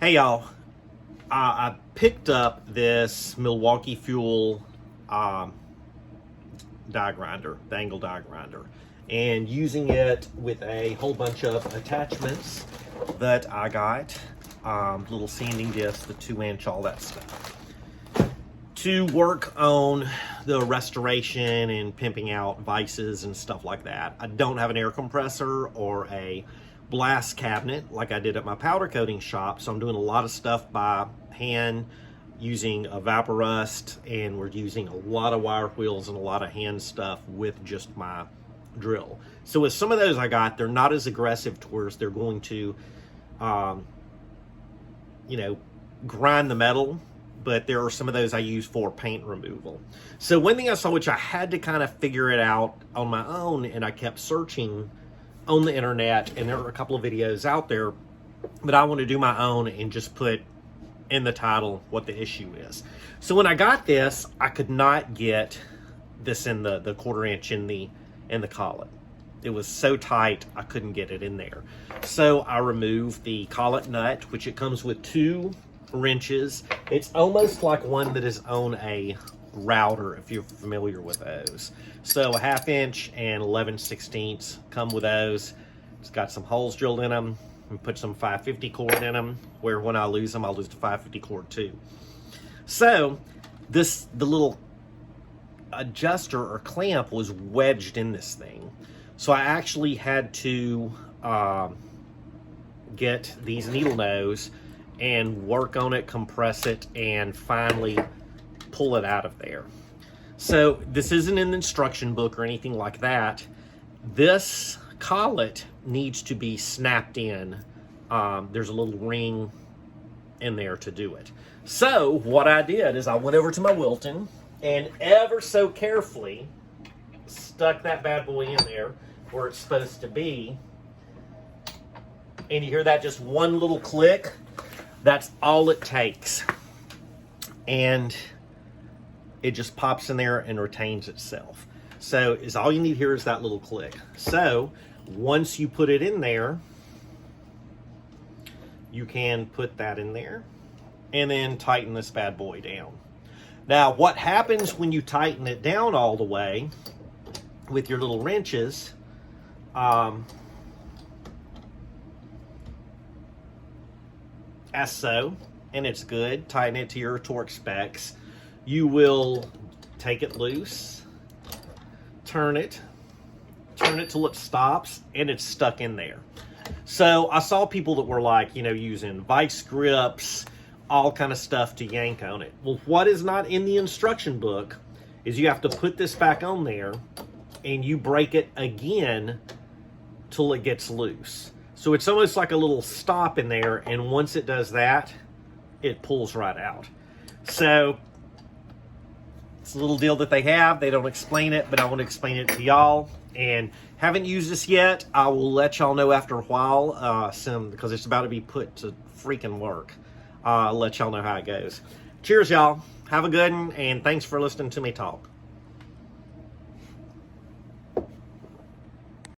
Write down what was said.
Hey y'all, I picked up this Milwaukee Fuel die grinder, the Angle Die Grinder, and using it with a whole bunch of attachments that I got, little sanding discs, the 2-inch, all that stuff, to work on the restoration and pimping out vices and stuff like that. I don't have an air compressor or a blast cabinet like I did at my powder coating shop, so I'm doing a lot of stuff by hand using a vapor rust, and we're using a lot of wire wheels and a lot of hand stuff with just my drill. So with some of those I got, they're not as aggressive towards they're going to grind the metal, but there are some of those I use for paint removal. So one thing I saw, which I had to kind of figure it out on my own, and I kept searching on the internet, and there are a couple of videos out there, but I want to do my own and just put in the title what the issue is. So when I got this, I could not get this in the 1/4 inch in the collet. It was so tight I couldn't get it in there. So I removed the collet nut, which it comes with 2 wrenches. It's almost like one that is on a router, if you're familiar with those. So a 1/2 inch and 11/16 come with those. It's got some holes drilled in them, and put some 550 cord in them, where when I lose them, I'll lose the 550 cord too. So the little adjuster or clamp was wedged in this thing. So I actually had to get these needle nose and work on it, compress it, and finally pull it out of there. So this isn't an instruction book or anything like that. This collet needs to be snapped in. There's a little ring in there to do it. So what I did is I went over to my Wilton and ever so carefully stuck that bad boy in there where it's supposed to be. And you hear that, just one little click? That's all it takes. And it just pops in there and retains itself. So all you need here is that little click. So once you put it in there, you can put that in there and then tighten this bad boy down. Now, what happens when you tighten it down all the way with your little wrenches, as so, and it's good, tighten it to your torque specs. You will take it loose, turn it till it stops, and it's stuck in there. So I saw people that were like, using vice grips, all kind of stuff to yank on it. Well, what is not in the instruction book is you have to put this back on there and you break it again till it gets loose. So it's almost like a little stop in there, and once it does that, it pulls right out. So it's a little deal that they have. They don't explain it, but I want to explain it to y'all. And haven't used this yet. I will let y'all know after a while, because it's about to be put to freaking work. I'll let y'all know how it goes. Cheers, y'all. Have a good one, and thanks for listening to me talk.